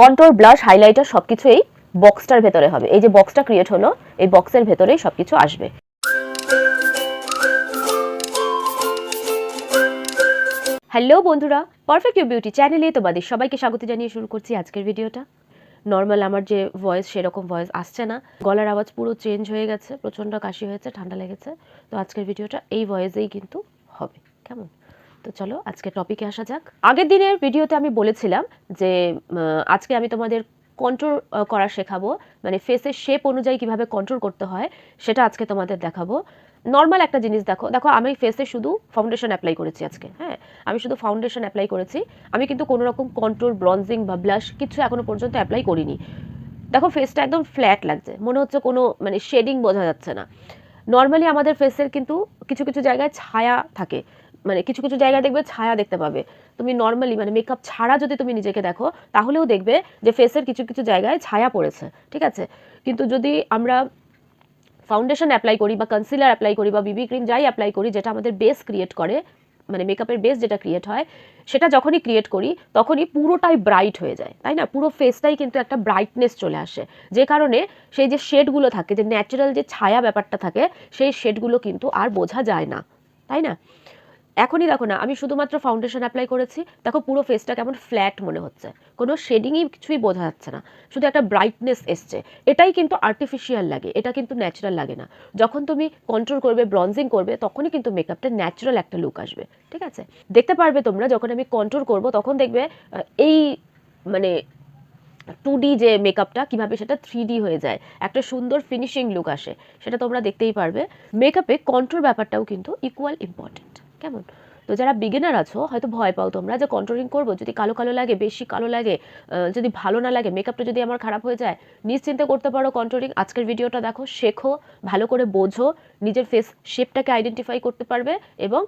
Contour, blush, highlighter সবকিছু এই বক্সটার ভেতরে হবে। এই যে বক্সটা ক্রিয়েট হলো, এই বক্সের ভেতরেই সবকিছু আসবে। হ্যালো বন্ধুরা, পারফেক্ট ইউ বিউটি চ্যানেলে তোমাদের সবাইকে স্বাগত জানিয়ে শুরু করছি আজকের ভিডিওটা। নর্মাল আমার যে ভয়েস সেরকম ভয়েস আসছে না, গলার আওয়াজ পুরো চেঞ্জ হয়ে গেছে, প্রচণ্ড কাশি হয়েছে, ঠান্ডা লেগেছে। তো আজকের ভিডিওটা এই ভয়েসেই কিন্তু হবে, কেমন? তো চলো আজকে টপিকে আসা যাক। আগের দিনের ভিডিওতে আমি বলেছিলাম যে আজকে আমি তোমাদের কন্ট্রোল করা শেখাবো, মানে ফেসের শেপ অনুযায়ী কিভাবে কন্ট্রোল করতে হয় সেটা আজকে তোমাদের দেখাবো। নর্মাল একটা জিনিস দেখো, আমি ফেসে শুধু ফাউন্ডেশন অ্যাপ্লাই করেছি আজকে, হ্যাঁ আমি শুধু ফাউন্ডেশন অ্যাপ্লাই করেছি। আমি কিন্তু কোনো রকম কন্ট্রোল, ব্রঞ্জিং বা ব্লাশ কিছু এখনো পর্যন্ত অ্যাপ্লাই করিনি। দেখো ফেসটা একদম ফ্ল্যাট লাগছে, মনে হচ্ছে কোনো মানে শেডিং বোঝা যাচ্ছে না। নর্মালি আমাদের ফেসের কিন্তু কিছু কিছু জায়গায় ছায়া থাকে, মানে কিছু কিছু জায়গায় দেখবে ছায়া দেখতে পাবে। তুমি নর্মালি মানে মেকআপ ছাড়া যদি তুমি নিজেকে দেখো তাহলেও দেখবে যে ফেসের কিছু কিছু জায়গায় ছায়া পড়েছে, ঠিক আছে। কিন্তু যদি আমরা ফাউন্ডেশন অ্যাপ্লাই করি বা কনসিলার অ্যাপ্লাই করি বা বিবি ক্রিম যাই অ্যাপ্লাই করি, যেটা আমাদের বেস ক্রিয়েট করে, মানে মেকআপের বেস যেটা ক্রিয়েট হয়, সেটা যখনই ক্রিয়েট করি তখনই পুরোটাই ব্রাইট হয়ে যায়, তাই না? পুরো ফেসটাই কিন্তু একটা ব্রাইটনেস চলে আসে, যে কারণে সেই যে শেডগুলো থাকে, যে ন্যাচারাল যে ছায়া ব্যাপারটা থাকে, সেই শেডগুলো কিন্তু আর বোঝা যায় না, তাই না? এখনই দেখো না, আমি শুধুমাত্র ফাউন্ডেশন অ্যাপ্লাই করেছি, দেখো পুরো ফেসটা কেমন ফ্ল্যাট মনে হচ্ছে, কোনো শেডিংই কিছুই বোঝা যাচ্ছে না, শুধু একটা ব্রাইটনেস এসছে। এটাই কিন্তু আর্টিফিশিয়াল লাগে, এটা কিন্তু ন্যাচারাল লাগে না। যখন তুমি কন্ট্রোল করবে, ব্রঞ্জিং করবে, তখনই কিন্তু মেকআপটা ন্যাচারাল একটা লুক আসবে, ঠিক আছে। দেখতে পারবে তোমরা, যখন আমি কন্ট্রোল করব তখন দেখবে এই মানে 2D যে মেকআপটা কীভাবে সেটা 3D হয়ে যায়, একটা সুন্দর ফিনিশিং লুক আসে, সেটা তোমরা দেখতেই পারবে। মেকআপে কন্ট্রোল ব্যাপারটাও কিন্তু ইকুয়াল ইম্পর্টেন্ট, কেমন? তো যারা বিগিনার আছো, হয়তো ভয় পাও তোমরা যে কন্ট্রোলিং করবো, যদি কালো কালো লাগে, বেশি কালো লাগে, যদি ভালো না লাগে, মেকআপটা যদি আমার খারাপ হয়ে যায়, নিশ্চিন্তে করতে পারো কন্ট্রোলিং। আজকের ভিডিওটা দেখো, শেখো, ভালো করে বোঝো, নিজের ফেস শেপটাকে আইডেন্টিফাই করতে পারবে এবং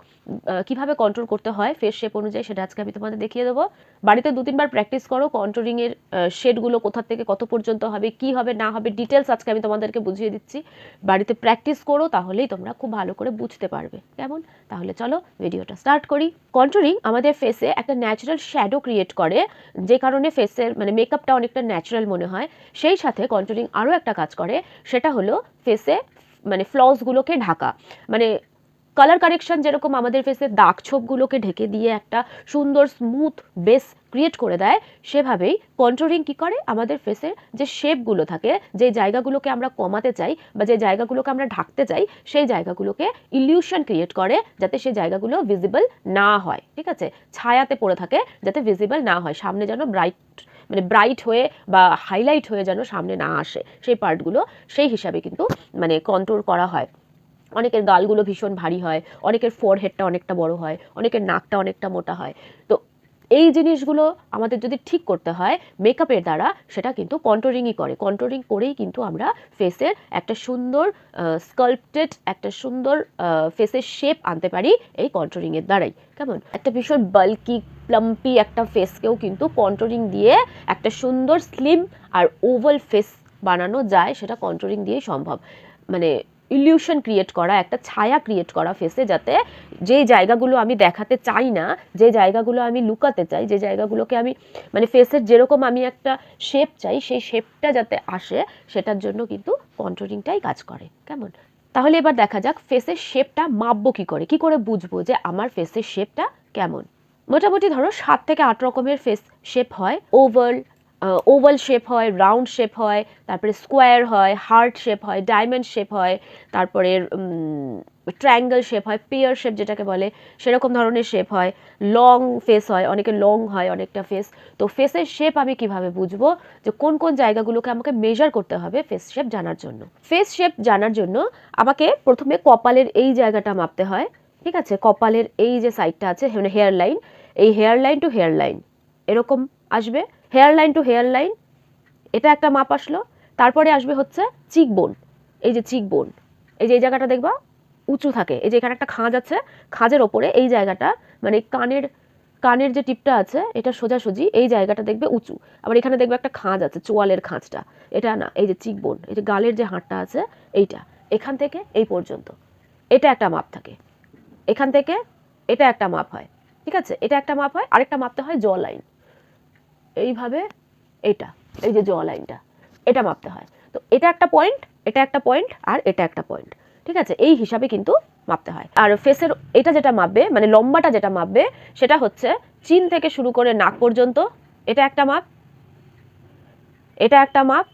কিভাবে কন্ট্রোল করতে হয় ফেস শেপ অনুযায়ী, সেটা আজকে আমি তোমাদের দেখিয়ে দেবো। বাড়িতে 2-3 বার প্র্যাকটিস করো, কন্ট্রোলিংয়ের শেডগুলো কোথা থেকে কত পর্যন্ত হবে, কি হবে না হবে, ডিটেলস আজকে আমি তোমাদেরকে বুঝিয়ে দিচ্ছি। বাড়িতে প্র্যাকটিস করো, তাহলেই তোমরা খুব ভালো করে বুঝতে পারবে, কেমন? তাহলে চলো ভিডিওটা স্টার্ট করি। কন্ট্রোলিং আমাদের ফেসে একটা ন্যাচারাল শ্যাডো ক্রিয়েট করে, যে কারণে ফেসের মানে মেকআপটা অনেকটা ন্যাচারাল মনে হয়। সেই সাথে কন্ট্রোলিং আরও একটা কাজ করে, সেটা হলো ফেসে মানে ফ্লসগুলোকে ঢাকা, মানে কালার কারেকশন যেরকম আমাদের ফেসের দাগ ছোপগুলোকে ঢেকে দিয়ে একটা সুন্দর স্মুথ বেস ক্রিয়েট করে দেয়, সেভাবেই কন্ট্রোলিং কী করে, আমাদের ফেসের যে শেপগুলো থাকে, যে জায়গাগুলোকে আমরা কমাতে চাই বা যে জায়গাগুলোকে আমরা ঢাকতে চাই, সেই জায়গাগুলোকে ইলিউশন ক্রিয়েট করে, যাতে সেই জায়গাগুলো ভিজিবল না হয়, ঠিক আছে, ছায়াতে পড়ে থাকে, যাতে ভিজিবল না হয়, সামনে যেন ব্রাইট হয়ে বা হাইলাইট হয়ে যেন সামনে না আসে সেই পার্টগুলো, সেই হিসাবে কিন্তু মানে কন্ট্রোল করা হয়। অনেকের গালগুলো ভীষণ ভারী হয়, অনেকের ফোরহেডটা অনেকটা বড় হয়, অনেকের নাকটা অনেকটা মোটা হয়। তো এই জিনিসগুলো আমাদের যদি ঠিক করতে হয় মেকআপের দ্বারা, সেটা কিন্তু কন্ট্রোলিংই করে। কন্ট্রোলিং করেই কিন্তু আমরা ফেসের একটা সুন্দর স্কাল্পটেড, একটা সুন্দর ফেসের শেপ আনতে পারি এই কন্ট্রোলিংয়ের দ্বারাই, কেমন? একটা ভীষণ বাল্কি প্লাম্পি একটা ফেসকেও কিন্তু কন্ট্রোলিং দিয়ে একটা সুন্দর স্লিম আর ওভাল ফেস বানানো যায়, সেটা কন্ট্রোলিং দিয়েই সম্ভব। মানে ইলিউশন ক্রিয়েট করা, একটা ছায়া ক্রিয়েট করা ফেসে, যাতে যে জায়গাগুলো আমি দেখাতে চাই না, যে জায়গাগুলো আমি লুকাতে চাই, যে জায়গাগুলোকে আমি মানে ফেসের যেরকম আমি একটা শেপ চাই, সেই শেপটা যাতে আসে, সেটার জন্য কিন্তু কন্ট্রোলিংটাই কাজ করে, কেমন? তাহলে এবার দেখা যাক ফেসের শেপটা মাপবো কী করে, বুঝবো যে আমার ফেসের শেপটা কেমন। মোটামুটি ধরো 7 থেকে 8 রকমের ফেস শেপ হয়। ওভাল শেপ হয়, রাউন্ড শেপ হয়, তারপরে স্কোয়ার হয়, হার্ট শেপ হয়, ডায়মন্ড শেপ হয়, তারপরে ট্রায়াঙ্গেল শেপ হয়, পেয়ার শেপ যেটাকে বলে, সেরকম ধরনের শেপ হয়, লং ফেস হয়, অনেকে লং হয় অনেকটা ফেস। তো ফেসের শেপ আমি কিভাবে বুঝবো, যে কোন কোন জায়গাগুলোকে আমাকে মেজার করতে হবে ফেস শেপ জানার জন্য? ফেস শেপ জানার জন্য আমাকে প্রথমে কপালের এই জায়গাটা মাপতে হয়, ঠিক আছে। কপালের এই যে সাইডটা আছে, মানে হেয়ার লাইন, এই hairline to hairline এরকম আসবে, hairline to hairline, এটা একটা মাপ আসলো। তারপরে আসবে হচ্ছে চিকবোন, এই যে চিকবোন, এই যে এই জায়গাটা দেখবা উঁচু থাকে, এই যে এখানে একটা খাঁজ আছে, খাঁজের ওপরে এই জায়গাটা, মানে কানের যে টিপটা আছে এটা সোজাসুজি, এই জায়গাটা দেখবে উঁচু, আবার এখানে দেখবে একটা খাঁজ আছে, চোয়ালের খাঁজটা, এটা না, এই যে চিকবোন, এই যে গালের যে হাড়টা আছে এইটা, এখান থেকে এই পর্যন্ত এটা একটা মাপ থাকে, এখান থেকে এটা একটা মাপ হয়, ঠিক আছে, এটা একটা মাপ হয়। আরেকটা মাপতে হয় জ লাইন, এইভাবে এটা এই যে জ লাইনটা, এটা মাপতে হয়। তো এটা একটা পয়েন্ট, এটা একটা পয়েন্ট, আর এটা একটা পয়েন্ট, ঠিক আছে? এই হিসাবে কিন্তু মাপতে হয়। আর ফেসের এটা যেটা মাপবে, মানে লম্বাটা যেটা মাপবে, সেটা হচ্ছে চিন থেকে শুরু করে নাক পর্যন্ত। এটা একটা মাপ, এটা একটা মাপ,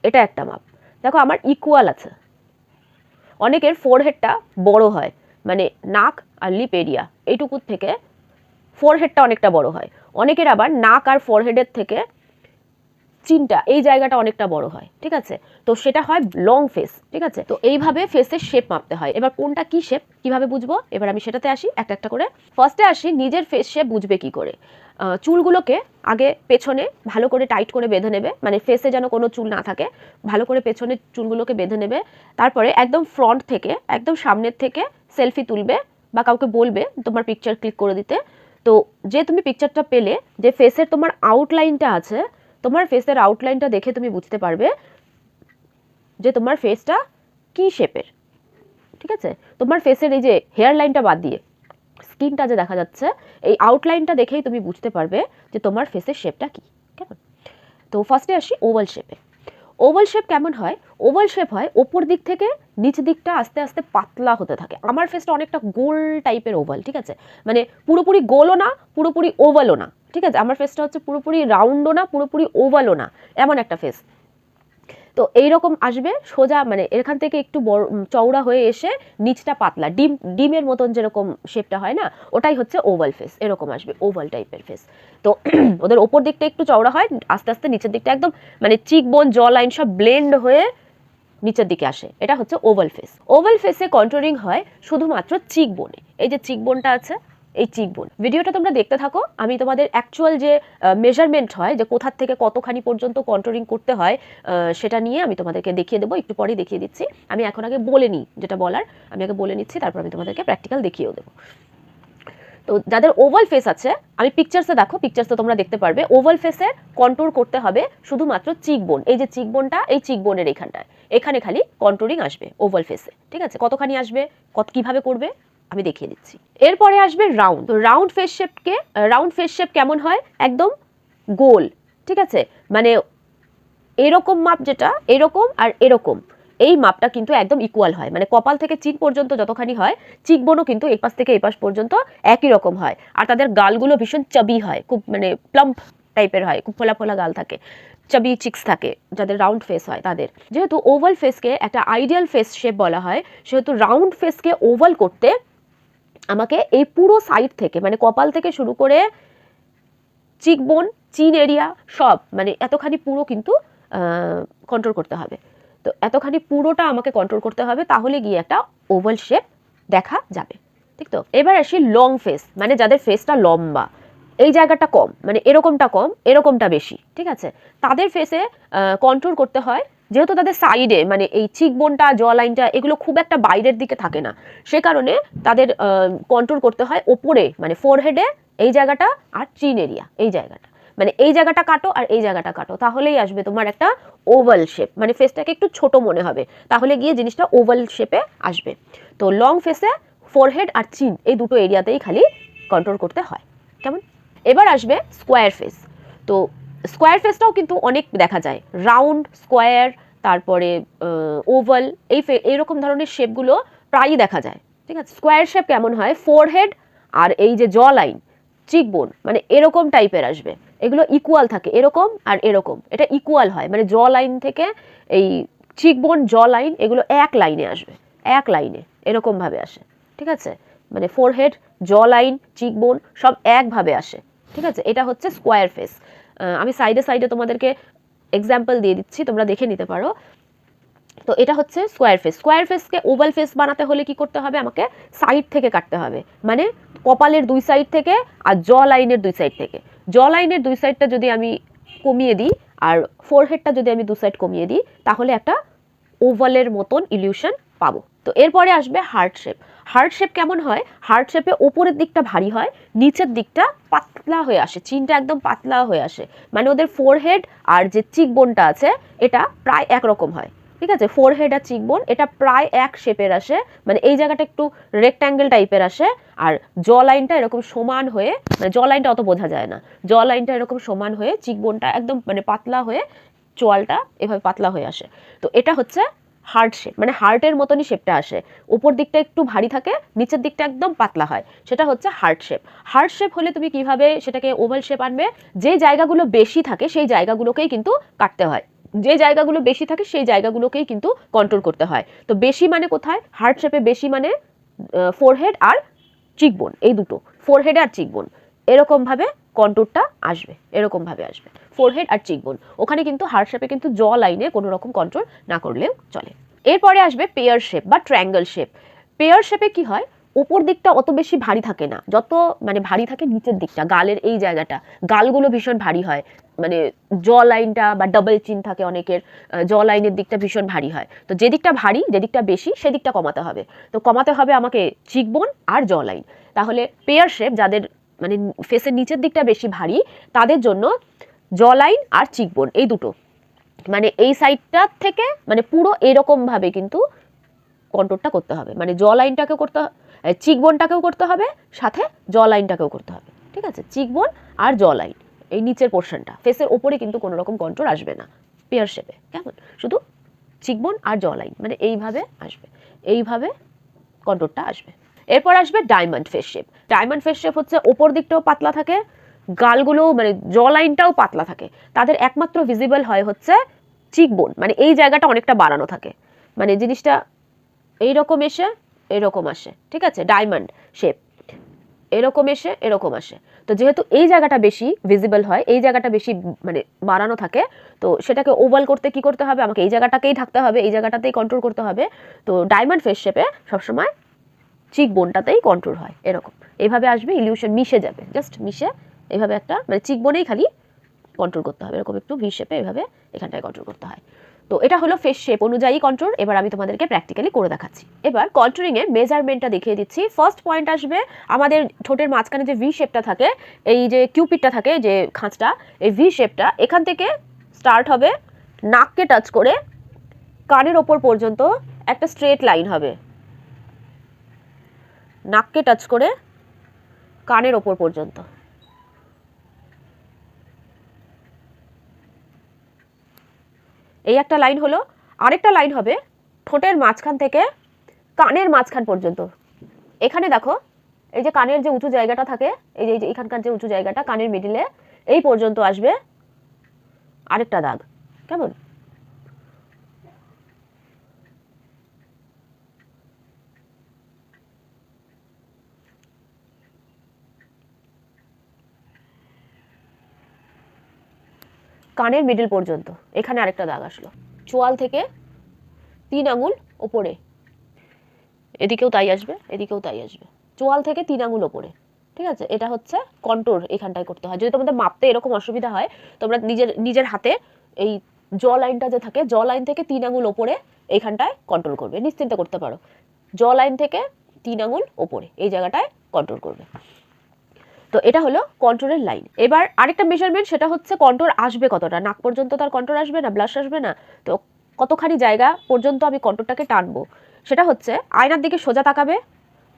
এটা একটা মাপ। দেখো আমার ইকুয়াল আছে। অনেকের ফোরহেডটা বড় হয়, মানে নাক আর লিপ এরিয়া এইটুকুর থেকে ফোরহেডটা অনেকটা বড় হয়। অনেকের আবার নাক আর ফোরহেডের থেকে চিনটা এই জায়গাটা অনেকটা বড় হয়, ঠিক আছে? তো সেটা হয় লং ফেস, ঠিক আছে? তো এইভাবে ফেসের শেপ মাপতে হয়। এবার কোনটা কি শেপ কিভাবে বুঝবো, এবার আমি সেটাতে আসি একটা একটা করে। ফার্স্টে আসি নিজের ফেস শেপ বুঝবে কি করে। চুলগুলোকে আগে পেছনে ভালো করে টাইট করে বেঁধে নেবে, মানে ফেসে যেন কোনো চুল না থাকে, ভালো করে পেছনে চুলগুলোকে বেঁধে নেবে। তারপরে একদম ফ্রন্ট থেকে, একদম সামনের থেকে সেলফি তুলবে বা কাউকে বলবে তোমার পিকচার ক্লিক করে দিতে। তো যে তুমি পিকচারটা পেলে, যে ফেসের তোমার আউটলাইনটা আছে, তোমার ফেসের আউটলাইনটা দেখে তুমি বুঝতে পারবে যে তোমার ফেসটা কি শেপের, ঠিক আছে? তোমার ফেসের এই যে হেয়ার লাইনটা বাদ দিয়ে স্কিনটা যে দেখা যাচ্ছে, এই আউটলাইনটা দেখেই তুমি বুঝতে পারবে যে তোমার ফেসের শেপটা কি, কেমন। তো ফার্স্টে আসি ওভাল শেপে। ওভাল শেপ কেমন হয়? ওভাল শেপ হয় ওপর দিক থেকে নিচ দিকটা আস্তে আস্তে পাতলা হতে থাকে। আমার ফেসটা অনেকটা গোল টাইপের ওভাল, ঠিক আছে? মানে পুরোপুরি গোলও না, পুরোপুরি ওভালও না, ঠিক আছে? আমার ফেসটা হচ্ছে পুরোপুরি রাউন্ডও না, পুরোপুরি ওভালও না, এমন একটা ফেস। তো এইরকম আসবে সোজা, মানে এখান থেকে একটু বড় চওড়া হয়ে এসে নিচটা পাতলা, ডিমের মতন যেরকম শেপটা হয় না, ওটাই হচ্ছে ওভাল ফেস। এরকম আসবে ওভাল টাইপের ফেস। তো ওদের ওপর দিকটা একটু চওড়া হয়, আস্তে আস্তে নিচের দিকটা একদম মানে চিক বোন জ লাইন সব ব্লেন্ড হয়ে নিচের দিকে আসে, এটা হচ্ছে ওভাল ফেস। ওভাল ফেসে কন্ট্রোলিং হয় শুধুমাত্র চিক বোনে। এই যে চিক বোনটা আছে, এই চিক বোন। ভিডিওটা তোমরা দেখতে থাকো, আমি তোমাদের অ্যাকচুয়াল যে মেজারমেন্ট হয়, যে কোথা থেকে কতখানি পর্যন্ত কন্ট্রোলিং করতে হয়, সেটা নিয়ে আমি তোমাদেরকে দেখিয়ে দেবো, একটু পরেই দেখিয়ে দিচ্ছি। আমি এখন আগে বলে নিই, যেটা বলার আমি আগে বলে নিচ্ছি, তারপর আমি তোমাদেরকে প্র্যাকটিক্যাল দেখিয়েও দেবো। তো যাদের ওভাল ফেস আছে, আমি পিকচার্সে দেখো, পিকচার্সে তোমরা দেখতে পারবে ওভাল ফেসে কন্ট্রোল করতে হবে শুধুমাত্র চিক বোন। এই যে চিক বোনটা, এই চিক বোনের এখানটায়, এখানে খালি কন্ট্রোলিং আসবে ওভাল ফেসে, ঠিক আছে? কতখানি আসবে, কিভাবে করবে আমি দেখিয়ে দিচ্ছি। এরপরে আসবে রাউন্ড। তো রাউন্ড ফেস শেপকে, রাউন্ড ফেস শেপ কেমন হয়? একদম গোল, ঠিক আছে? মানে এরকম মাপ, যেটা এরকম আর এরকম, এই মাপটা কিন্তু একদম ইকুয়াল হয়। মানে কপাল থেকে চিন পর্যন্ত যতখানি হয়, চিকবোনও কিন্তু এই পাশ থেকে এই পাশ পর্যন্ত একই রকম হয়। আর তাদের গালগুলো ভীষণ চাবি হয়, খুব মানে প্লাম্প টাইপের হয়, খুব ফোলা ফোলা গাল থাকে, চাবি চিক্স থাকে যাদের রাউন্ড ফেস হয় তাদের। যেহেতু ওভাল ফেসকে একটা আইডিয়াল ফেস শেপ বলা হয়, সেহেতু রাউন্ড ফেসকে ওভাল করতে আমাকে এই পুরো সাইড থেকে, মানে কপাল থেকে শুরু করে চিকবোন, চিন এরিয়া সব, মানে এতখানি পুরো কিন্তু কন্ট্রোল করতে হবে। তো এতখানি পুরোটা আমাকে কন্ট্রোল করতে হবে, তাহলে গিয়ে একটা ওভাল শেপ দেখা যাবে, ঠিক তো? এবার আসি লং ফেস, মানে যাদের ফেসটা লম্বা, এই জায়গাটা কম, মানে এরকমটা কম, এরকমটা বেশি, ঠিক আছে? তাদের ফেসে কন্ট্রোল করতে হয়, যেহেতু তাদের সাইডে, মানে এই চিকবোনটা, জ লাইনটা, এগুলো খুব একটা বাইরের দিকে থাকে না, সে কারণে তাদের কন্ট্রোল করতে হয় ওপরে, মানে ফোরহেডে এই জায়গাটা, আর চিন এরিয়া এই জায়গাটা, মানে এই জায়গাটা কাটো আর এই জায়গাটা কাটো, তাহলেই আসবে তোমার একটা ওভাল শেপ। মানে ফেসটাকে একটু ছোট মনে হবে, তাহলে গিয়ে জিনিসটা ওভাল শেপে আসবে। তো লং ফেসে ফোরহেড আর চিন এই দুটো এরিয়াতেই খালি কন্ট্রোল করতে হয়, কেমন? এবার আসবে স্কোয়ার ফেস। তো স্কোয়ার ফেসটাও কিন্তু অনেক দেখা যায়, রাউন্ড, স্কোয়ার, তারপরে ওভাল, এইরকম ধরনের শেপগুলো প্রায়ই দেখা যায়, ঠিক আছে? স্কোয়ার শেপ কেমন হয়? ফোরহেড আর এই যে জ লাইন, চিকবোন, মানে এরকম টাইপের আসবে। এগুলো ইকুয়াল থাকে, এরকম আর এরকম, এটা ইকুয়াল হয়, মানে জ লাইন থেকে এই চিকবোন, জ লাইন, এগুলো এক লাইনে আসবে, এক লাইনে এরকম ভাবে আসে, ঠিক আছে? মানে ফোরহেড, জ লাইন, চিকবোন সব একভাবে আসে, ঠিক আছে? এটা হচ্ছে স্কোয়ার ফেস। আমি সাইডে সাইডে তোমাদেরকে এক্সাম্পল দিয়ে দিচ্ছি, তোমরা দেখে নিতে পারো। তো এটা হচ্ছে স্কোয়ার ফেস। স্কোয়ার ফেসকে ওভাল ফেস বানাতে হলে কি করতে হবে? আমাকে সাইড থেকে কাটতে হবে, মানে কপালের দুই সাইড থেকে আর জ লাইনের দুই সাইড থেকে। জ লাইনের দুই সাইডটা যদি আমি কমিয়ে দিই আর ফোরহেডটা যদি আমি দু সাইড কমিয়ে দিই, তাহলে একটা ওভালের মতন ইলিউশন পাবো। তো এরপরে আসবে হার্ট শেপ। হার্ট শেপ কেমন হয়? হার্ট শেপে ওপরের দিকটা ভারী হয়, নিচের দিকটা পাতলা হয়ে আসে, চিনটা একদম পাতলা হয়ে আসে। মানে ওদের ফোরহেড আর যে চিক বোনটা আছে, এটা প্রায় একরকম হয়, ঠিক আছে, ফোরহেড আর চিকবোন এটা প্রায় এক শেপের আসে, মানে এই জায়গাটা একটু রেক্ট্যাঙ্গেল টাইপের আসে, আর জ লাইনটা এরকম সমান হয়ে, মানে জ লাইনটা অত বোঝা যায় না, জ লাইনটা এরকম সমান হয়ে চিকবোনটা একদম মানে পাতলা হয়ে চোয়ালটা এভাবে পাতলা হয়ে আসে। তো এটা হচ্ছে হার্ট শেপ, মানে হার্টের মতনই শেপটা আসে, উপর দিকটা একটু ভারী থাকে, নিচের দিকটা একদম পাতলা হয়, সেটা হচ্ছে হার্ট শেপ। হার্ট শেপ হলে তুমি কিভাবে সেটাকে ওভাল শেপ আনবে, যে জায়গাগুলো বেশি থাকে সেই জায়গাগুলোকেই কিন্তু কাটতে হয়, যে জায়গাগুলো বেশি থাকে সেই জায়গাগুলোকেই কিন্তু কন্ট্রোল করতে হয়। তো বেশি মানে কোথায়, হার্ট শেপে বেশি মানে ফোরহেড আর চিকবোন, এই দুটো, ফোরহেড আর চিকবোন এরকমভাবে কন্ট্রোলটা আসবে, এরকমভাবে আসবে ফোরহেড আর চিকবোন। ওখানে কিন্তু হার্ট শেপে কিন্তু জ লাইনে কোনো রকম কন্ট্রোল না করলেও চলে। এরপরে আসবে পেয়ার শেপ বা ট্রায়াঙ্গেল শেপ। পেয়ার শেপে কি হয়, উপর দিকটা অত বেশি ভারী থাকে না, যত মানে ভারী থাকে নিচের দিকটা, গালের এই জায়গাটা, গালগুলো ভীষণ ভারী হয়, মানে জ লাইনটা বা ডাবল চিন থাকে অনেকের, জ লাইনের দিকটা ভীষণ ভারী হয়। তো যে দিকটা ভারী, যে দিকটা বেশি, সেদিকটা কমাতে হবে। তো কমাতে হবে আমাকে চিকবোন আর জ লাইন। তাহলে পেয়ার শেপ যাদের মানে ফেসের নিচের দিকটা বেশি ভারী, তাদের জন্য জ লাইন আর চিকবোন এই দুটো, মানে এই সাইডটা থেকে মানে পুরো এরকম ভাবে কিন্তু কন্ট্রোলটা করতে হবে, মানে জ লাইনটাকেও করতে হবে, চিকবোনটাকেও করতে হবে, সাথে জ লাইনটাকেও করতে হবে। ঠিক আছে, চিকবোন আর জ লাইন এই নিচের পোর্শনটা, ফেসের ওপরে কিন্তু কোনো রকম কন্ট্রোল আসবে না পেয়ার শেপে, কেমন, শুধু চিকবোন আর জ লাইন, মানে এইভাবে আসবে, এইভাবে কন্ট্রোলটা আসবে। এরপর আসবে diamond face shape. Diamond face shape হচ্ছে ওপর দিকটাও পাতলা থাকে, গালগুলো মানে জ লাইনটাও পাতলা থাকে, তাদের একমাত্র ভিজিবল হয় হচ্ছে চিকবোন, মানে এই জায়গাটা অনেকটা বাড়ানো থাকে, মানে জিনিসটা এইরকম এসে এরকম আসে। ঠিক আছে, ডায়মন্ড শেপ এরকম এসে এরকম আসে। তো যেহেতু এই জায়গাটা বেশি ভিজিবল হয়, এই জায়গাটা বেশি মানে বাড়ানো থাকে, তো সেটাকে ওভাল করতে কি করতে হবে, আমাকে এই জায়গাটাকেই ঢাকতে হবে, এই জায়গাটাতেই কন্ট্রোল করতে হবে। তো ডায়মন্ড ফেস শেপে সবসময় চিক বোনটাতেই কন্ট্রোল হয়, এরকম এইভাবে আসবে, ইলিউশন মিশে যাবে, জাস্ট মিশে এইভাবে একটা মানে চিক বোনেই খালি কন্ট্রোল করতে হবে, এরকম একটু ভি শেপে এভাবে এখানটায় কন্ট্রোল করতে হয়। তো এটা হলো ফেস শেপ অনুযায়ী কন্ট্রোল। এবার আমি তোমাদেরকে প্র্যাকটিক্যালি করে দেখাচ্ছি। এবার কন্ট্রোলিং এর মেজারমেন্টটা দেখিয়ে দিচ্ছি। ফার্স্ট পয়েন্ট আসবে আমাদের ঠোঁটের মাঝখানে যে ভি শেপটা থাকে, এই যে কিউপিডটা থাকে যে খাঁজটা, এই ভি শেপটা এখান থেকে স্টার্ট হবে, নাককে টাচ করে কানের ওপর পর্যন্ত একটা স্ট্রেট লাইন হবে, নাককে টাচ করে কানের ওপর পর্যন্ত। এই একটা লাইন হলো। আরেকটা লাইন হবে ঠোঁটের মাঝখান থেকে কানের মাঝখান পর্যন্ত। এখানে দেখো এই যে কানের যে উঁচু জায়গাটা থাকে, এই যে এখানকার যে উঁচু জায়গাটা কানের মিডিলে, এই পর্যন্ত আসবে আরেকটা দাগ, কেমন। কানের মিডল পর্যন্ত এখানে আরেকটা দাগ আসলো, চোয়াল থেকে 3 আঙুল ওপরে, এদিকেও তাই আসবে, এদিকেও তাই আসবে, চোয়াল থেকে 3 আঙুল ওপরে। ঠিক আছে, এটা হচ্ছে কন্ট্রোল এখানটায় করতে হয়। যদি তোমাদের মাপতে এরকম অসুবিধা হয়, তোমরা নিজের হাতে এই জ লাইনটা যে থাকে, জ লাইন থেকে 3 আঙুল ওপরে এইখানটায় কন্ট্রোল করবে, নিশ্চিন্তে করতে পারো। জ লাইন থেকে 3 আঙুল ওপরে এই জায়গাটায় কন্ট্রোল করবে। তো এটা হলো কন্ট্রোলের লাইন। এবার আরেকটা মেজারমেন্ট, সেটা হচ্ছে কন্ট্রোল আসবে কতটা, নাক পর্যন্ত তার কন্ট্রোল আসবে না, ব্লাশ আসবে না, তো কতখানি জায়গা পর্যন্ত আমি কন্ট্রোলটাকে টানবো, সেটা হচ্ছে আয়নার দিকে সোজা তাকাবে।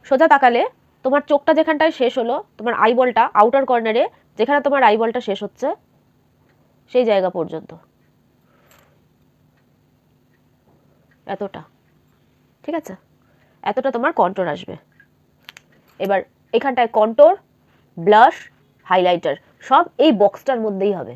সোজা তাকালে তোমার চোখটা যেখানটায় শেষ হলো, তোমার আইবলটা আউটার কর্নারে যেখানে তোমার আইবলটা শেষ হচ্ছে সেই জায়গা পর্যন্ত, এতটা। ঠিক আছে, এতটা তোমার কন্ট্রোল আসবে। এবার এখানটায় কন্ট্রোল, ব্লাশ, হাইলাইটার সব এই বক্সটার মধ্যেই হবে।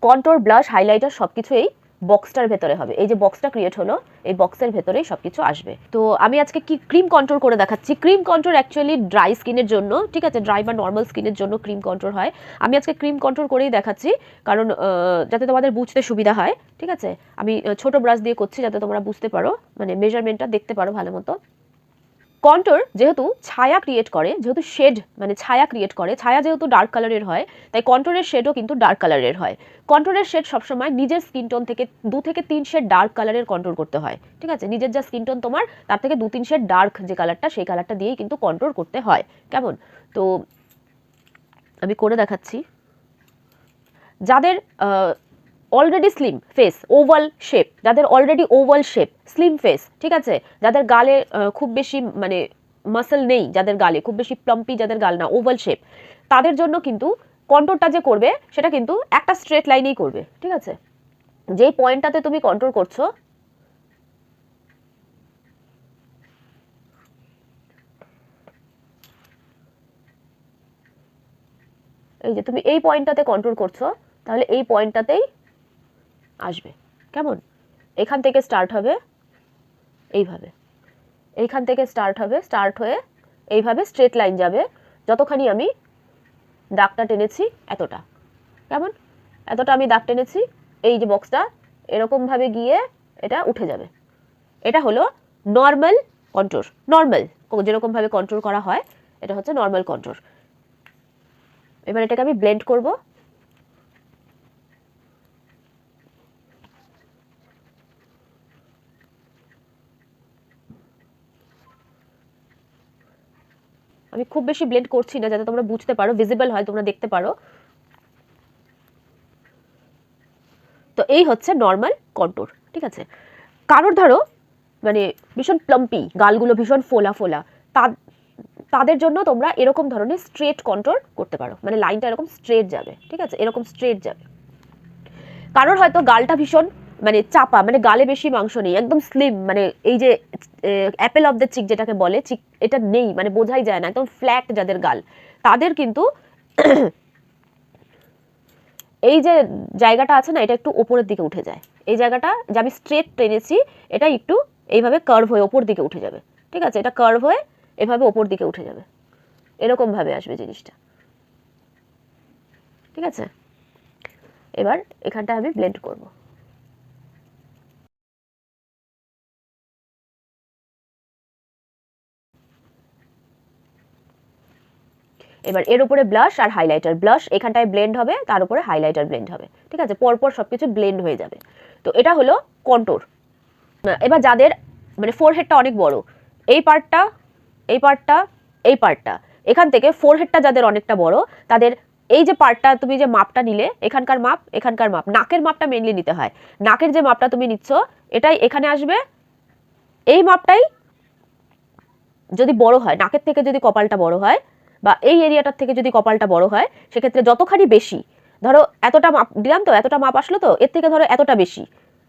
কন্ট্রোল, ব্লাশ, হাইলাইটার সব কিছু এই বক্সটার ভেতরে হবে। এই যে বক্সটা ক্রিয়েট হলো, এই বক্সের ভেতরেই সব কিছু আসবে। তো আমি আজকে কি ক্রিম কন্ট্রোল করে দেখাচ্ছি। ক্রিম কন্ট্রোল অ্যাকচুয়ালি ড্রাই স্কিনের জন্য, ঠিক আছে, ড্রাই বা নর্মাল স্কিনের জন্য ক্রিম কন্ট্রোল হয়। আমি আজকে ক্রিম কন্ট্রোল করেই দেখাচ্ছি, কারণ যাতে তোমাদের বুঝতে সুবিধা হয়। ঠিক আছে, আমি ছোট ব্রাশ দিয়ে করছি যাতে তোমরা বুঝতে পারো, মানে মেজারমেন্টটা দেখতে পারো ভালো মতো। কন্ট্রোর যেহেতু ছায়া ক্রিয়েট করে, যেহেতু শেড মানে ছায়া ক্রিয়েট করে, ছায়া যেহেতু ডার্ক কালারের হয়, তাই কন্ট্রোরের শেডও কিন্তু ডার্ক কালারের হয়। কন্ট্রোরের শেড সবসময় নিজের স্কিন টোন থেকে 2 থেকে 3 শেড ডার্ক কালারের কন্ট্রোল করতে হয়। ঠিক আছে, নিজের যা স্কিন টোন তোমার, তার থেকে 2-3 শেড ডার্ক যে কালারটা, সেই কালারটা দিয়েই কিন্তু কন্ট্রোল করতে হয়, কেমন। তো আমি করে দেখাচ্ছি। যাদের already slim face, oval shape, যাদের already oval shape, slim face, ঠিক আছে, যাদের গালে খুব বেশি মানে মাসল নেই, যাদের গালে খুব বেশি প্লাম্পি, যাদের গাল না ওভাল শেপ, তাদের জন্য কিন্তু কন্ট্রোলটা যে করবে সেটা কিন্তু একটা স্ট্রেট লাইনেই করবে, ঠিক আছে। যেই পয়েন্টটাতে তুমি কন্ট্রোল করছো, এই যে তুমি এই পয়েন্টটাতে কন্ট্রোল করছো, তাহলে এই পয়েন্টটাতেই আসবে। কেমন? এখান থেকে স্টার্ট হবে এইভাবে, এইখান থেকে স্টার্ট হবে, স্টার্ট হয়ে এইভাবে স্ট্রেট লাইন যাবে, যতখানি আমি দাগটা টেনেছি এতটা। কেমন? এতটা আমি দাগ টেনেছি, এই যে বক্সটা এরকমভাবে গিয়ে এটা উঠে যাবে। এটা হলো নর্মাল কন্ট্রোর, নর্মাল যেরকমভাবে কন্ট্রোল করা হয় এটা হচ্ছে নর্মাল কন্ট্রোর। এবার এটাকে আমি ব্লেন্ড করব। আমি খুব বেশি ব্লেন্ড করছি না, যাতে তোমরা বুঝতে পারো, ভিজিবল হয়, তোমরা দেখতে পারো। তো এই হচ্ছে নর্মাল কন্ট্রোর, ঠিক আছে। কারোর ধরো মানে ভীষণ প্লাম্পি, গালগুলো ভীষণ ফোলা ফোলা, তাদের জন্য তোমরা এরকম ধরনের স্ট্রেট কন্ট্রোর করতে পারো, মানে লাইনটা এরকম স্ট্রেট যাবে, ঠিক আছে, এরকম স্ট্রেট যাবে। কারোর হয়তো গালটা ভীষণ মানে চাপা, মানে গালে বেশি মাংস নেই, একদম স্লিম, মানে এই যে অ্যাপেল অফ দ্য চিক যেটাকে বলে, চিক এটা নেই, মানে বোঝাই যায় না, একদম ফ্ল্যাট যাদের গাল, তাদের কিন্তু এই যে জায়গাটা আছে না, এটা একটু ওপরের দিকে উঠে যায়। এই জায়গাটা যে আমি স্ট্রেট টেনেছি, এটা একটু এইভাবে কার্ভ হয়ে ওপর দিকে উঠে যাবে, ঠিক আছে, এটা কার্ভ হয়ে এভাবে ওপর দিকে উঠে যাবে, এরকমভাবে আসবে জিনিসটা, ঠিক আছে। এবার এখানটা আমি ব্লেন্ড করব। এবার এর উপরে ব্লাশ আর হাইলাইটার, ব্লাশ এখানটায় ব্লেন্ড হবে, তার উপরে হাইলাইটার ব্লেন্ড হবে, ঠিক আছে, পরপর সবকিছু ব্লেন্ড হয়ে যাবে। তো এটা হলো কন্ট্রোর। এবার যাদের মানে ফোরহেডটা অনেক বড়, এই পার্টটা, এই পার্টটা, এই পার্টটা, এখান থেকে ফোরহেডটা যাদের অনেকটা বড়, তাদের এই যে পার্টটা তুমি যে মাপটা নিলে, এখানকার মাপ, এখানকার মাপ, নাকের মাপটা মেনলি নিতে হয়। নাকের যে মাপটা তুমি নিচ্ছ এটাই এখানে আসবে, এই মাপটাই যদি বড় হয়, নাকের থেকে যদি কপালটা বড় হয়, বা এই এরিয়াটার থেকে যদি কপালটা বড় হয়, সেক্ষেত্রে যতখানি বেশি, ধরো এতটা মাপ দিলাম, তো এতটা মাপ আসলো, তো এর থেকে ধরো এতটা বেশি,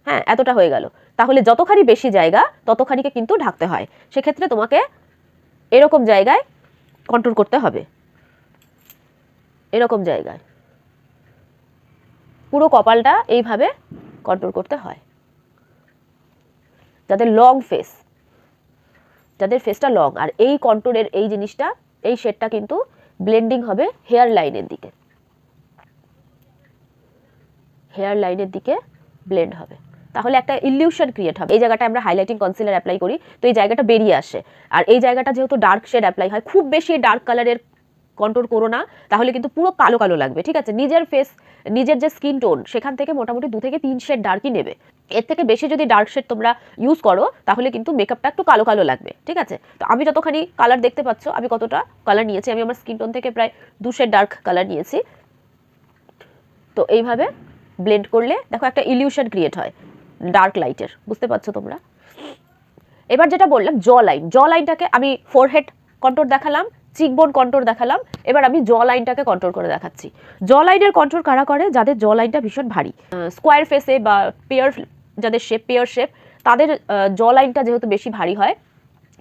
হ্যাঁ এতটা হয়ে গেল, তাহলে যতখানি বেশি জায়গা ততখানিকে কিন্তু ঢাকতে হয়। সেক্ষেত্রে তোমাকে এরকম জায়গায় কন্ট্রোল করতে হবে, এরকম জায়গায় পুরো কপালটা এইভাবে কন্ট্রোল করতে হয়। যাদের লং ফেস, যাদের ফেসটা লং, আর এই কন্ট্রোরের এই জিনিসটা, এই শেডটা কিন্তু ব্লেন্ডিং হবে হেয়ার লাইনের দিকে, হেয়ার লাইনের দিকে ব্লেন্ড হবে, তাহলে একটা ইলিউশন ক্রিয়েট হবে। এই জায়গাটা আমরা হাইলাইটিং কনসিলার অ্যাপ্লাই করি, তো এই জায়গাটা বেরিয়ে আসে, আর এই জায়গাটা যেহেতু ডার্ক শেড অ্যাপ্লাই হয়, খুব বেশি ডার্ক কালারের কন্ট্রোল করো না, তাহলে কিন্তু পুরো কালো কালো লাগবে, ঠিক আছে। নিজের ফেস, নিজের যে স্কিন টোন, সেখান থেকে মোটামুটি 2 থেকে 3 শেড ডার্কই নেবে। এর থেকে বেশি যদি ডার্ক শেড তোমরা ইউজ করো, তাহলে কিন্তু মেকআপটা একটু কালো কালো লাগবে, ঠিক আছে। তো আমি যতখানি কালার দেখতে পাচ্ছ, আমি কতটা কালার নিয়েছি, আমি আমার স্কিন টোন থেকে প্রায় 2 শেড ডার্ক কালার নিয়েছি। তো এইভাবে ব্লেন্ড করলে দেখো একটা ইলিউশন ক্রিয়েট হয় ডার্ক লাইটের, বুঝতে পারছো তোমরা। এবার যেটা বললাম জ লাইন, জ লাইনটাকে আমি ফোরহেড কন্ট্রোর দেখালাম, চিকবোন কন্ট্রোর দেখালাম, এবার আমি জ লাইনটাকে কন্ট্রোল করে দেখাচ্ছি। জ লাইনের কন্ট্রোল কারা করে? যাদের জ লাইনটা ভীষণ ভারী, স্কোয়ার ফেসে বা পেয়ার, যাদের শেপ পেয়ার শেপ, তাদের জ লাইনটা যেহেতু বেশি ভারী হয়,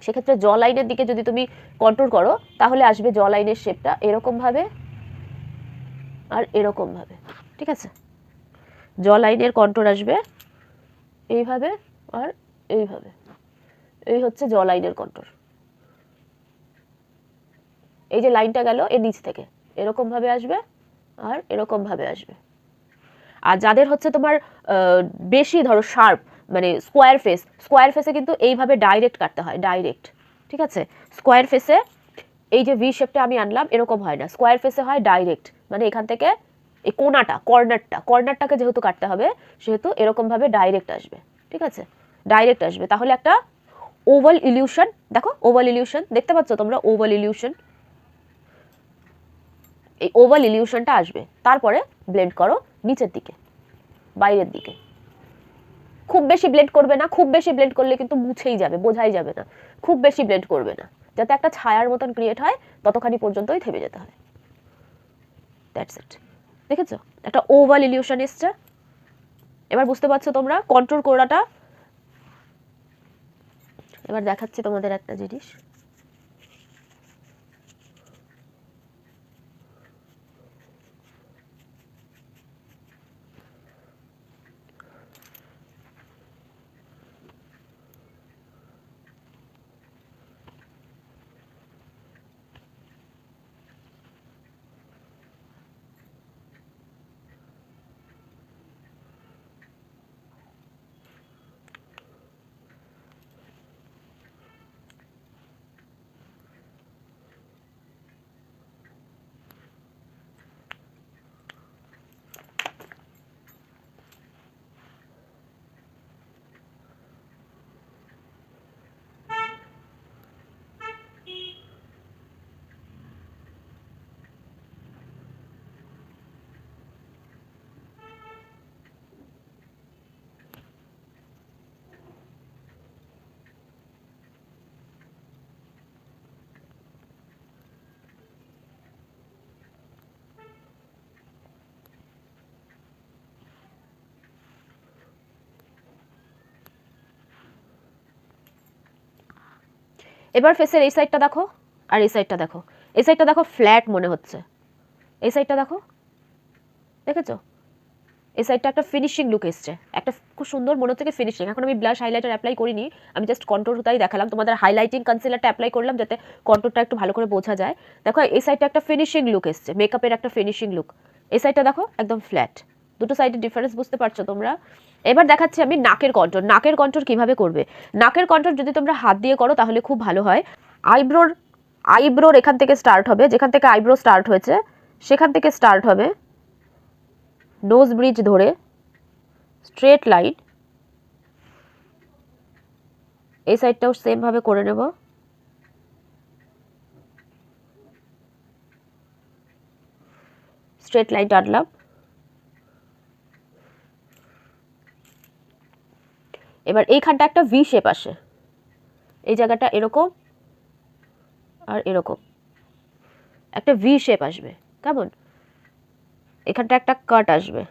সেক্ষেত্রে জ লাইনের দিকে যদি তুমি কন্ট্রোল করো, তাহলে আসবে জ লাইনের শেপটা এরকমভাবে আর এরকমভাবে, ঠিক আছে। জ লাইনের কন্ট্রোল আসবে এইভাবে আর এইভাবে, এই হচ্ছে জ লাইনের কন্ট্রোল। এই যে লাইনটা গেল এর নিচ থেকে এরকম ভাবে আসবে আর এরকম ভাবে আসবে। আর যাদের হচ্ছে তোমার বেশি ধরো শার্প, মানে স্কোয়ার ফেস, স্কোয়ার ফেসে কিন্তু এইভাবে ডাইরেক্ট কাটতে হয়, ডাইরেক্ট, ঠিক আছে। স্কোয়ার ফেসে এই যে ভি শেপটা আমি আনলাম, এরকম হয় না, স্কোয়ার ফেসে হয় ডাইরেক্ট, মানে এখান থেকে এই কোনাটা, কর্নারটাকে যেহেতু কাটতে হবে, সেহেতু এরকম ভাবে ডাইরেক্ট আসবে, ঠিক আছে, ডাইরেক্ট আসবে। তাহলে একটা ওভাল ইলিউশন, দেখো ওভাল ইলিউশন দেখতে পাচ্ছ তোমরা, ওভাল ইলিউশন, এই ওভাল ইলিউশনটা আসবে। তারপরে ব্লেন্ড করো নিচের দিকে, বাইরের দিকে। খুব বেশি ব্লেন্ড করবে না, খুব বেশি ব্লেন্ড করলে কিন্তু মুছেই যাবে, বোঝাই যাবে না। খুব বেশি ব্লেন্ড করবে না, যাতে একটা ছায়ার মতন ক্রিয়েট হয় ততখানি পর্যন্তই থেমে যেতে হয়। That's it. দেখেছো একটা ওভাল ইলিউশন এসছে। এবার বুঝতে পারছো তোমরা কন্ট্রোল করাটা। এবার দেখাচ্ছি তোমাদের একটা জিনিস। এবার ফেসের এই সাইডটা দেখো আর এই সাইডটা দেখো। এই সাইডটা দেখো ফ্ল্যাট মনে হচ্ছে, এই সাইডটা দেখো, দেখেছো? এই সাইডটা একটা ফিনিশিং লুক এসছে, একটা খুব সুন্দর মনে হচ্ছে ফিনিশিং। এখন আমি ব্লাশ হাইলাইটার অ্যাপ্লাই করিনি, আমি জাস্ট কন্ট্রোরটাই দেখালাম তোমাদের। হাইলাইটিং কনসিলারটা অ্যাপ্লাই করলাম যাতে কন্ট্রোরটা একটু ভালো করে বোঝা যায়। দেখো এই সাইডটা একটা ফিনিশিং লুক এসছে, মেকআপের একটা ফিনিশিং লুক। এই সাইডটা দেখো একদম ফ্ল্যাট। দুটো সাইডের ডিফারেন্স বুঝতে পারছো তোমরা? এবার দেখাচ্ছি আমি নাকের কন্ট্রোর। নাকের কন্ট্রোর কিভাবে করবে? নাকের কন্ট্রোর যদি তোমরা হাত দিয়ে করো তাহলে খুব ভালো হয়। আইব্রোর এখান থেকে স্টার্ট হবে, যেখান থেকে আইব্রো স্টার্ট হয়েছে সেখান থেকে স্টার্ট হবে, নোজ ব্রিজ ধরে স্ট্রেট লাইন। এই সাইডটাও সেম ভাবে করে নেব। স্ট্রেট লাইন টানলাম। এবার এইখানটা একটা ভি শেপ আসে, এই জায়গাটা এরকম আর এরকম একটা ভি শেপ আসবে, কেমন? এখানটা একটা কাট আসবে,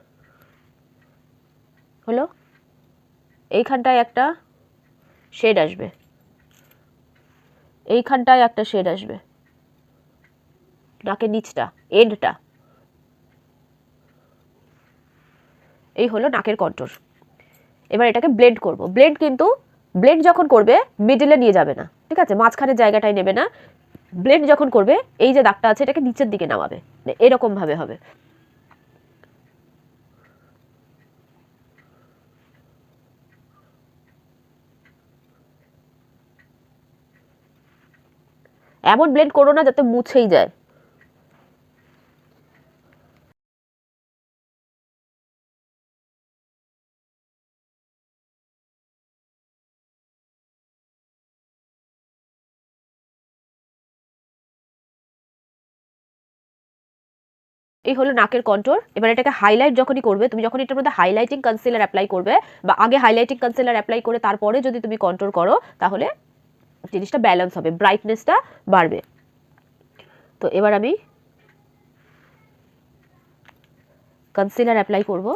হলো? এইখানটায় একটা শেড আসবে, এইখানটায় একটা শেড আসবে, নাকের নিচটা, এন্ডটা। এই হলো নাকের কন্ট্রোর। এবার এটাকে ব্লেন্ড করব। ব্লেন্ড কিন্তু ব্লেন্ড যখন করবে মিডলে নিয়ে যাবে না, ঠিক আছে? মাঝখানের জায়গাটায় নেবে না। ব্লেন্ড যখন করবে এই যে দাগটা আছে এটাকে নিচের দিকে নামাবে, এরকম ভাবে হবে। এমন ব্লেন্ড করো না যাতে মুছেই যায়। এই হলো নাকের কন্ট্রোর। এবার এটাকে হাইলাইট যখনই করবে, তুমি যখন এটার মধ্যে হাইলাইটিং কনসিলার অ্যাপ্লাই করবে বা আগে হাইলাইটিং কনসিলার অ্যাপ্লাই করে তারপরে যদি তুমি কন্ট্রোর করো তাহলে জিনিসটা ব্যালেন্স হবে, ব্রাইটনেসটা বাড়বে। তো এবার আমি কনসিলার অ্যাপ্লাই করব।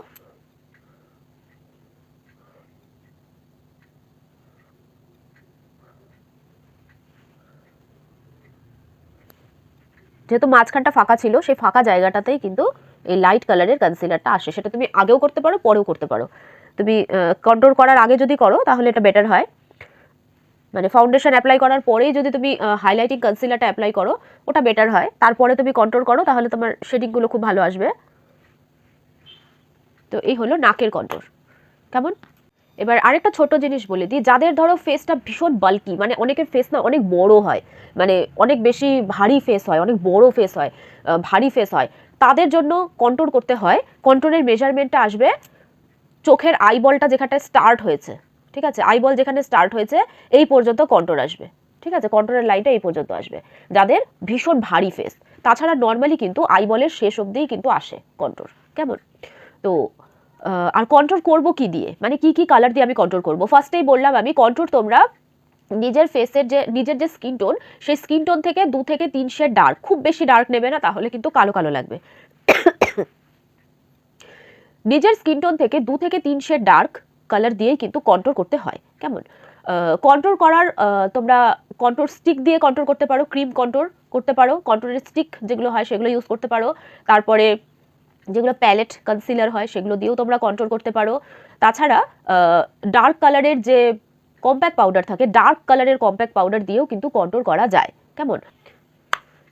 যেহেতু মাঝখানটা ফাঁকা ছিল সেই ফাঁকা জায়গাটাতেই কিন্তু এই লাইট কালারের কনসিলারটা আসে। সেটা তুমি আগেও করতে পারো, পরেও করতে পারো। তুমি কন্ট্রোল করার আগে যদি করো তাহলে এটা বেটার হয়, মানে ফাউন্ডেশন অ্যাপ্লাই করার পরেই যদি তুমি হাইলাইটিং কনসিলারটা অ্যাপ্লাই করো ওটা বেটার হয়। তারপরে তুমি কন্ট্রোল করো তাহলে তোমার শেডিংগুলো খুব ভালো আসবে। তো এই হলো নাকের কন্ট্রোর, কেমন? এবার আরেকটা ছোট জিনিস বলে দিই, যাদের ধরো ফেসটা ভীষণ বাল্কি, মানে অনেকের ফেস না অনেক বড় হয়, মানে অনেক বেশি ভারী ফেস হয়, অনেক বড় ফেস হয়, ভারী ফেস হয়, তাদের জন্য কন্ট্রোল করতে হয়। কন্ট্রোলের মেজারমেন্টটা আসবে চোখের আইবলটা যেখানটায় স্টার্ট হয়েছে, ঠিক আছে? আইবল যেখানে স্টার্ট হয়েছে এই পর্যন্ত কন্ট্রোল আসবে, ঠিক আছে? কন্ট্রোলের লাইনটা এই পর্যন্ত আসবে যাদের ভীষণ ভারী ফেস। তাছাড়া নর্মালি কিন্তু আইবলের শেষ অবধিই কিন্তু আসে কন্ট্রোল, কেমন? তো আর কন্ট্রোল করব কি দিয়ে, মানে কি কি কালার দিয়ে আমি কন্ট্রোল করব। ফার্স্টেই বললাম আমি কন্ট্রোল তোমরা নিজের ফেসের নিজের যে স্কিন টোন, সেই স্কিন টোন থেকে 2 থেকে 3 শেড ডার্ক, খুব বেশি ডার্ক নেবে না, তাহলে কিন্তু কালো কালো লাগবে। নিজের স্কিন টোন থেকে 2 থেকে 3 শেড ডার্ক কালার দিয়েই কিন্তু কন্ট্রোল করতে হয়। কেমন কন্ট্রোল করার, তোমরা কন্ট্রোল স্টিক দিয়ে কন্ট্রোল করতে পারো, ক্রিম কন্ট্রোল করতে পারো, কন্ট্রোলের স্টিক যেগুলো হয় সেগুলো ইউজ করতে পারো। তারপরে যেগুলো প্যালেট কনসিলার হয় সেগুলো দিয়েও তোমরা কন্ট্রোল করতে পারো। তাছাড়া ডার্ক কালারের যে কম্প্যাক্ট পাউডার থাকে, ডার্ক কালারের কম্প্যাক্ট পাউডার দিয়েও কিন্তু কন্ট্রোল করা যায়। কেমন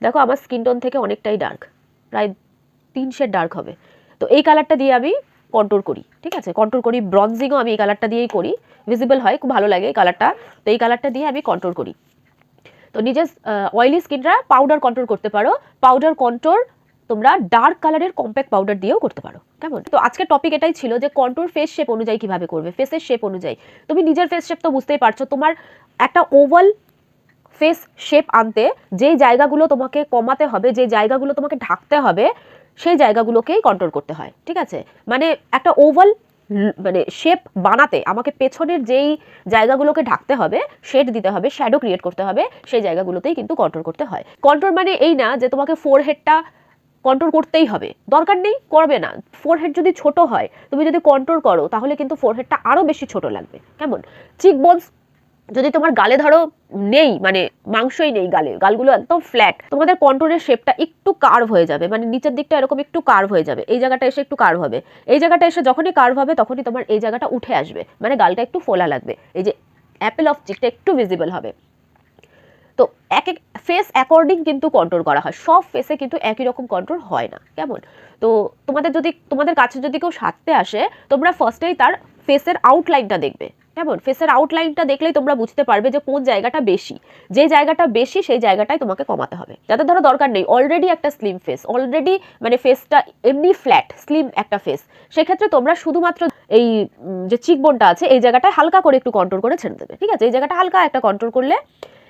দেখো আমার স্কিন টোন থেকে অনেকটাই ডার্ক, প্রায় 3 শেড ডার্ক হবে। তো এই কালারটা দিয়ে আমি কন্ট্রোল করি, ঠিক আছে, কন্ট্রোল করি। ব্রঞ্জিংও আমি এই কালারটা দিয়েই করি, ভিজিবল হয়, খুব ভালো লাগে এই কালারটা। তো এই কালারটা দিয়ে আমি কন্ট্রোল করি। তো নিজের অয়েলি স্কিনটা পাউডার কন্ট্রোল করতে পারো, পাউডার কন্ট্রোল তোমরা ডার্ক কালারের কম্প্যাক্ট পাউডার দিয়েও করতে পারো। কেমন তো আজকের টপিক এটাই ছিল যে কন্ট্রোল ফেস শেপ অনুযায়ী কিভাবে করবে, ফেসের শেপ অনুযায়ী। তুমি নিজের ফেস শেপ তো বুঝতেই পারছো, তোমার একটা ওভাল ফেস শেপ আনতে যেই জায়গাগুলো তোমাকে কমাতে হবে, যে জায়গাগুলো তোমাকে ঢাকতে হবে, সেই জায়গাগুলোকেই কন্ট্রোল করতে হয়, ঠিক আছে। মানে একটা ওভাল মানে শেপ বানাতে আমাকে পেছনের যেই জায়গাগুলোকে ঢাকতে হবে, শেড দিতে হবে, শ্যাডো ক্রিয়েট করতে হবে, সেই জায়গাগুলোতেই কিন্তু কন্ট্রোল করতে হয়। কন্ট্রোল মানে এই না যে তোমাকে ফোরহেডটা কন্ট্রোল করতেই হবে, দরকার নেই, করবে না। ফোরহেড যদি ছোট হয়, তুমি যদি কন্ট্রোল করো, তাহলে কিন্তু ফোরহেডটা আরও বেশি ছোট লাগবে। কেমন চিকবোনস যদি তোমার গালে ধরো নেই, মানে মাংসই নেই গালে, গালগুলো একদম ফ্ল্যাট, তোমাদের কন্ট্রোলের শেপটা একটু কার্ভ হয়ে যাবে, মানে নিচের দিকটা এরকম একটু কার্ভ হয়ে যাবে, এই জায়গাটা এসে একটু কার্ভ হবে, এই জায়গাটা এসে যখনই কার্ভ হবে তখনই তোমার এই জায়গাটা উঠে আসবে, মানে গালটা একটু ফোলা লাগবে, এই যে অ্যাপেল অফ চিকটা একটু ভিজিবল হবে। তো এক এক ফেস অ্যাকর্ডিং কিন্তু কন্ট্রোল করা হয়, সব ফেসে কিন্তু একই রকম কন্ট্রোল হয় না। কেমন তো তোমাদের কাছে যদি কেউ সাজতে আসে, তোমরা ফার্স্টেই তার ফেসের আউটলাইনটা দেখবে। কেমন ফেসের আউটলাইনটা দেখলেই তোমরা বুঝতে পারবে যে কোন জায়গাটা বেশি, যে জায়গাটা বেশি সেই জায়গাটাই তোমাকে কমাতে হবে। যাতে ধরো দরকার নেই, অলরেডি একটা স্লিম ফেস, অলরেডি মানে ফেসটা এমনি ফ্ল্যাট স্লিম একটা ফেস, সেক্ষেত্রে তোমরা শুধুমাত্র এই যে চিকবোনটা আছে এই জায়গাটায় হালকা করে একটু কন্ট্রোল করে ছেড়ে দেবে, ঠিক আছে। এই জায়গাটা হালকা একটা কন্ট্রোল করলে,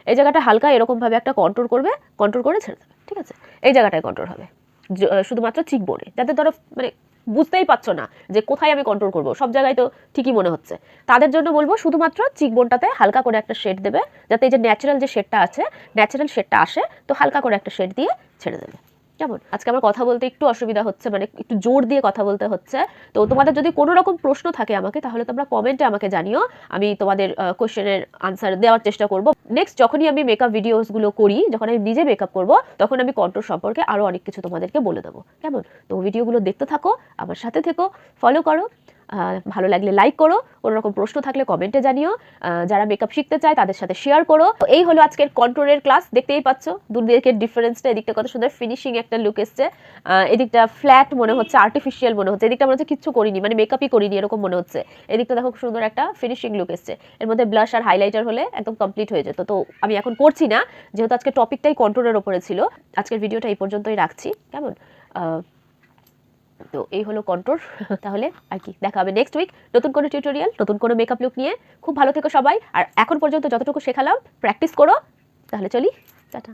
এই জায়গাটা হালকা এরকমভাবে একটা কন্ট্রোল করবে, কন্ট্রোল করে ছেড়ে দেবে, ঠিক আছে। এই জায়গাটায় কন্ট্রোল হবে শুধুমাত্র চিকবোনে, যাতে ধরো মানে বুঝতেই পারছো না যে কোথায় আমি কন্ট্রোল করব, সব জায়গায় তো ঠিকই মনে হচ্ছে, তাদের জন্য বলবো শুধুমাত্র চিকবোনটাতে হালকা করে একটা শেড দেবে, যাতে এই যে ন্যাচারাল যে শেডটা আছে, ন্যাচারাল শেডটা আসে, তো হালকা করে একটা শেড দিয়ে ছেড়ে দেবে। কেমন আজকে আমার কথা বলতে একটু অসুবিধা হচ্ছে, মানে একটু জোর দিয়ে কথা বলতে হচ্ছে। তো তোমাদের যদি কোনো রকম প্রশ্ন থাকে আমাকে, তাহলে তোমরা কমেন্টে আমাকে জানিও, আমি তোমাদের কোশ্চেনের আনসার দেওয়ার চেষ্টা করব। নেক্সট যখনই আমি মেকআপ ভিডিওসগুলো করি, যখন আমি নিজে মেকআপ করব, তখন আমি কন্ট্রোল সম্পর্কে আরও অনেক কিছু তোমাদেরকে বলে দেবো। কেমন তো ভিডিওগুলো দেখতে থাকো, আমার সাথে থেকো, ফলো করো, ভালো লাগলে লাইক করো, কোনো রকম প্রশ্ন থাকলে কমেন্টে জানিও, যারা মেকআপ শিখতে চায় তাদের সাথে শেয়ার করো। এই হলো আজকের কন্ট্রোলের ক্লাস, দেখতেই পাচ্ছ দুদিকের ডিফারেন্সটা, এদিকটা কত সুন্দর ফিনিশিং একটা লুক এসছে, এদিকটা ফ্ল্যাট মনে হচ্ছে, আর্টিফিশিয়াল মনে হচ্ছে, এদিকটা মনে হচ্ছে কিচ্ছু করিনি, মানে মেকআপই করিনি এরকম মনে হচ্ছে, এদিকটা দেখো খুব সুন্দর একটা ফিনিশিং লুক এসছে। এর মধ্যে ব্লাশ আর হাইলাইটার হলে একদম কমপ্লিট হয়ে যেত, তো আমি এখন করছি না, যেহেতু আজকে টপিকটাই কন্ট্রোলের ওপরে ছিল। আজকের ভিডিওটা এই পর্যন্তই রাখছি। কেমন তো এই হলো কন্ট্রোল। তাহলে আর কি, দেখা হবে নেক্সট উইক নতুন কোনো টিউটোরিয়াল, নতুন কোনো মেকআপ লুক নিয়ে। খুব ভালো থেকো সবাই, আর এখন পর্যন্ত যতটুকু শেখালাম প্র্যাকটিস করো। তাহলে চলি, টাটা।